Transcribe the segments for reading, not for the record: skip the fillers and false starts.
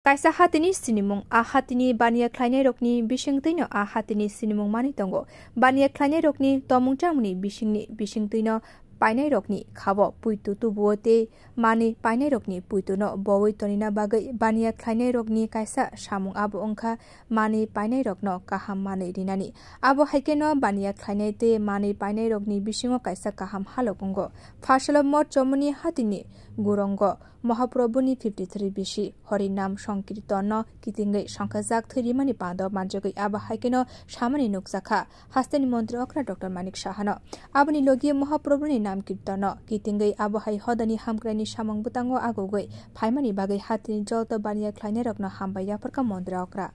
Kaisa hatini sinimung a hatini bania klainai rokni bisingtino a hatini sinimung mani tongo bania klainai rokni tomung chamuni bisingtino painai rokni khabo puitu tubuote mani painai rokni puituno bowoi tonina bagai bania klainai rokni kaisa samung abo ongkha mani painai rokno kaham mani rinani abo haikeno bania klainai te mani painai rokni bisingo kaisa kaham halokongo phasalo mot chomuni hatini gurongo Mahaprabhuni 53 bishi Harinam Sankirtana kitingai Sankajak Thirimani Pando Manjogai Aba Haikeno Shamani Nuksakha Hastani Mantri Okra Dr. Manik Shahana Abani Logi Mahaprabhuni Nam Kirtana kitingai Aba Hai Hodani Hamkrani Shamang Butango Agogoi Phaimani Bagai Hatini Jolto Bania Klaine Rokna Hambaya Parka Mantri Okra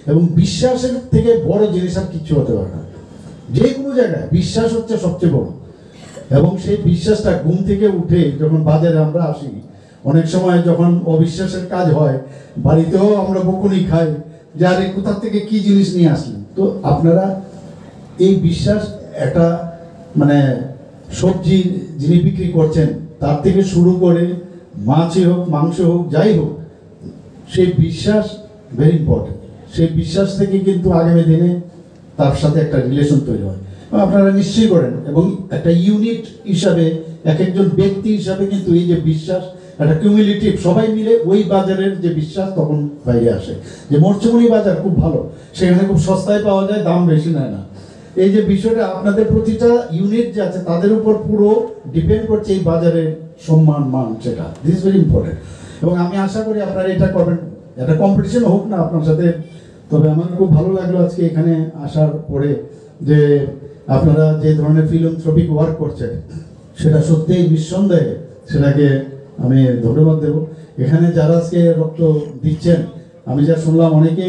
এবং বিশ্বাসের থেকে বড় জিনিস আর কিছু হতে পারে না যে কোনো জায়গায় বিশ্বাস হচ্ছে সবচেয়ে বড় এবং সেই বিশ্বাসটা ঘুম থেকে উঠে যখন বাজারে আমরা আসি অনেক সময় যখন অবিশ্বাসের কাজ হয় বাড়িতেও আমরা বকুনি খাই যে আরে কোথা থেকে কি জিনিস নিয়ে আসলেন তো আপনারা এই বিশ্বাস একটা মানে সবজি যিনি বিক্রি করছেন তার থেকে শুরু করে মাছই হোক মাংস হোক যাই হোক সেই বিশ্বাস ভেরি ইম্পর্টেন্ট সেই বিশ্বাস থেকে কিন্তু আগামী দিনে তার সাথে একটা রিলেশন তৈরি হয় আপনারা নিশ্চয়ই করেন এবং একটা ইউনিট হিসাবে এক একজন ব্যক্তি হিসাবে কিন্তু এই যে বিশ্বাস একটা কিউমুলেটিভ সবাই মিলে ওই বাজারের যে বিশ্বাস তখন বাইরে আসে যে মরচমনি বাজার খুব ভালো সেখানে খুব সস্তায় পাওয়া যায় দাম বেশি নেয় না এই যে বিষয়টা আপনাদের প্রতিটা ইউনিট যে আছে তাদের উপর পুরো ডিপেন্ড করছে এই বাজারের সম্মান মান সেটা দিস ভেরি ইম্পর্টেন্ট এবং আমি আশা করি আপনারা এটা করবেন একটা কম্পিটিশন হোক না আপনার সাথে তবে আমার খুব ভালো লাগলো আজকে এখানে আসার পরে যে আপনারা যে ধরনের ফিলান্থ্রপিক ওয়ার্ক করছেন সেটা সত্যিই নিঃসন্দেহে সেটাকে আমি ধন্যবাদ দেব এখানে যারা আজকে রক্ত দিচ্ছেন আমি যা শুনলাম অনেকে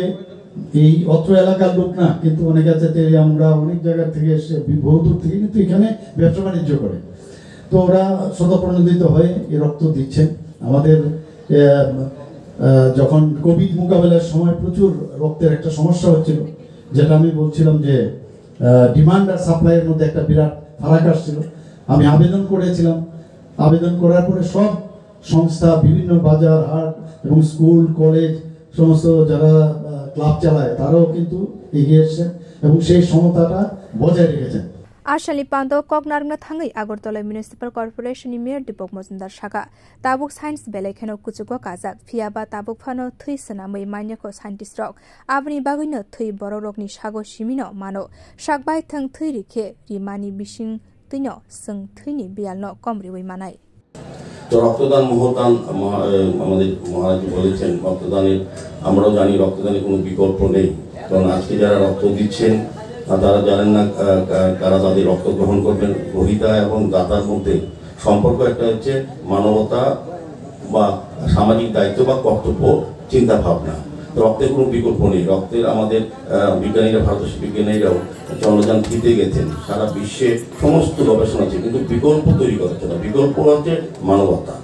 এই অত্র এলাকার লোক না কিন্তু অনেকে আছে আমরা অনেক জায়গা থেকে এসে বহু দূর থেকে কিন্তু এখানে ব্যবসা বাণিজ্য করে তো ওরা স্বতঃপ্রণোদিত হয়ে এই রক্ত দিচ্ছেন আমাদের যখন কোভিড মোকাবেলার সময় প্রচুর রক্তের একটা সমস্যা হচ্ছিল যেটা আমি বলছিলাম যে ডিমান্ড আর সাপ্লাইয়ের মধ্যে একটা বিরাট ফারাক আসছিল আমি আবেদন করেছিলাম আবেদন করার পরে সব সংস্থা বিভিন্ন বাজার হাট এবং স্কুল কলেজ সমস্ত যারা ক্লাব চালায় তারাও কিন্তু এগিয়ে এসেছেন এবং সেই সমতাটা বজায় রেখেছেন Ashali Pando Kognarna Tangai Agortola Municipal Corporation Mayor Dipok Mozundar Shaka Tabuk Science Belekeno Kuchuko Kazak Fiaba Tabuk Fano Thui Sanamai Manyako Scientist Rock Abni Bagino Thui Bororokni Shago Shimino Mano Shakbai Tang Thui Rike Rimani Bishing Tino Sung Thini Bialno Komri Manai তো রক্তদান মহদান আমাদের মহারাজ বলেছেন রক্তদানের আমরাও জানি রক্তদানের কোনো বিকল্প নেই কারণ আজকে যারা রক্ত দিচ্ছেন তারা জানেন না কারা তাদের রক্ত গ্রহণ করবেন গ্রহীতা এবং দাতার মধ্যে সম্পর্ক একটা হচ্ছে মানবতা বা সামাজিক দায়িত্ব বা কর্তব্য চিন্তা ভাবনা রক্তের কোনো বিকল্প নেই রক্তের আমাদের বিজ্ঞানীরা ভারতবর্ষের বিজ্ঞানীরাও চন্দ্রযান থ্রিতে গেছেন সারা বিশ্বে সমস্ত গবেষণা আছে কিন্তু বিকল্প তৈরি করা হচ্ছে না বিকল্প হচ্ছে মানবতা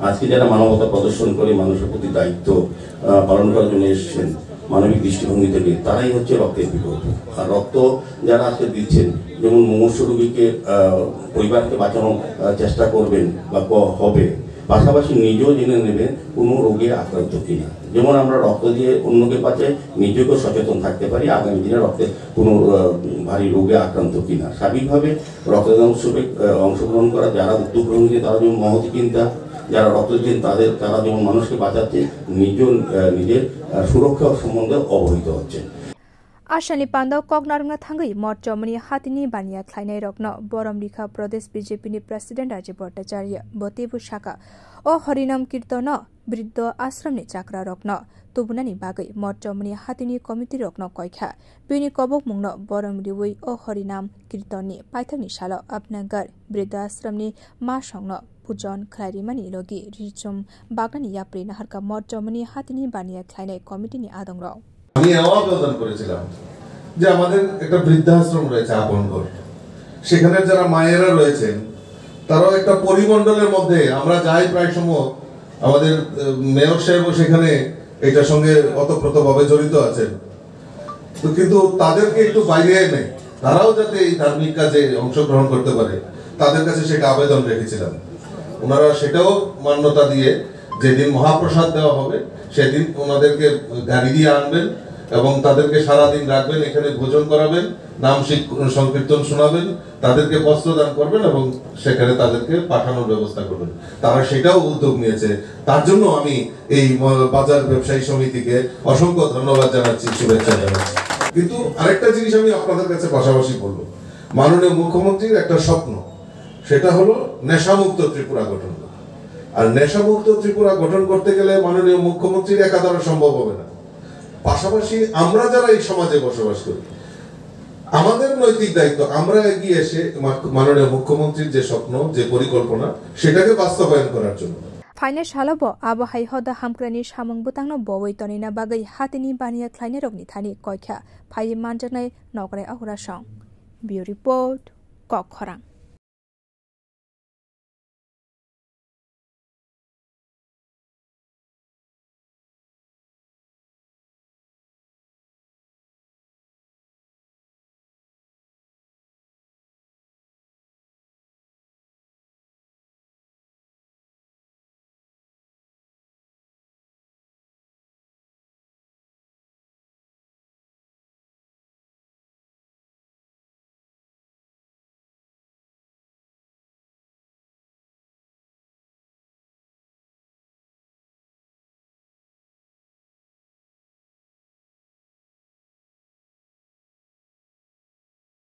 আজকে যারা মানবতা প্রদর্শন করে মানুষের প্রতি দায়িত্ব পালন করার জন্য এসেছেন মানবিক দৃষ্টিভঙ্গি থেকে তারাই হচ্ছে রক্তের বিকল্প আর রক্ত যারা আজকে দিচ্ছেন যেমন মুমূর্ষু রোগীকে পরিবারকে বাঁচানোর চেষ্টা করবেন বা হবে পাশাপাশি নিজেও জেনে নেবেন কোনো রোগে আক্রান্ত কিনা যেমন আমরা রক্ত দিয়ে অন্যকে বাঁচাই নিজেকেও সচেতন থাকতে পারি আগামী দিনে রক্তের কোনো ভারী রোগে আক্রান্ত কিনা স্বাভাবিকভাবে রক্তদান উৎসবে অংশগ্রহণ করা যারা উদ্যোগ গ্রহণ করে তারা যেমন মহতি চিন্তা যারা রক্ত দিচ্ছেন তারা যেমন মানুষকে বাঁচাচ্ছে নিজের সুরক্ষা সম্বন্ধে অবহিত হচ্ছে Ashali Pando Kognarna Tangai Mot Germany Hatini Bania Kleine Rokno Boromrikha Pradesh BJP ni President Rajiv Bhattacharya Botebu Shaka O Harinam Kirtana Briddo Ashram ni Chakra Rokno Tubunani Bagai Mot Germany Hatini Committee Rokno Koikha Bini Kobok Mungno Boromriwi O Harinam Kirtani Paithani Shalo Apnagar Briddo Ashram ni Ma Shongno Pujon Khairimani Logi Richum Bagani Yapri Naharka Mot Germany Hatini Bania Kleine Committee ni Adongro আমি আবেদন করেছিলাম যে আমাদের একটা বৃদ্ধাশ্রম রয়েছে আপনঘর সেখানে যারা মায়েরা রয়েছেন তারাও একটা পরিমণ্ডলের মধ্যে আমরা যাই প্রায় সময় আমাদের মেয়র সাহেবও সেখানে এটার সঙ্গে ওতপ্রোতভাবে জড়িত আছেন তো কিন্তু তাদেরকে একটু বাইরে এনে তারাও যাতে এই ধার্মিক কাজে অংশগ্রহণ করতে পারে তাদের কাছে সেটা আবেদন রেখেছিলাম ওনারা সেটাও মান্যতা দিয়ে যেদিন মহাপ্রসাদ দেওয়া হবে সেদিন ওনাদেরকে গাড়ি দিয়ে আনবেন এবং তাদেরকে সারাদিন রাখবেন, এখানে ভোজন করাবেন, নাম সংকীর্তন শোনাবেন, তাদেরকে বস্ত্র দান করবেন এবং সেখানে তাদেরকে পাঠানোর ব্যবস্থা করবেন। তারা সেটাও উদ্যোগ নিয়েছে, তার জন্য আমি এই বাজার ব্যবসায়ী সমিতিকে অসংখ্য ধন্যবাদ জানাচ্ছি, শুভেচ্ছা জানাচ্ছি। কিন্তু আরেকটা জিনিস আমি আপনাদের কাছে পাশাপাশি বলবো, মাননীয় মুখ্যমন্ত্রীর একটা স্বপ্ন, সেটা হলো নেশামুক্ত ত্রিপুরা গঠন। আর নেশামুক্ত ত্রিপুরা গঠন করতে গেলে মাননীয় মুখ্যমন্ত্রীর একা দ্বারা সম্ভব হবে না। পাশাপাশি আমরা যারা এই সমাজে বসবাস করি, আমাদের নৈতিক দায়িত্ব আমরা এগিয়ে এসে মাননীয় মুখ্যমন্ত্রীর যে স্বপ্ন, যে পরিকল্পনা, সেটাকে বাস্তবায়ন করার জন্য। ফাইনাল সালাবো আবহাই হদা হামক্রানি সামং বুতাংনো বওই তনিনা বাগै হাতিনি বানিয়া ख्लाइनाय रगनि थानि कयखा फाइ मानजानाय नगराय अहुरा सं बिउ रिपोर्ट कक खरां।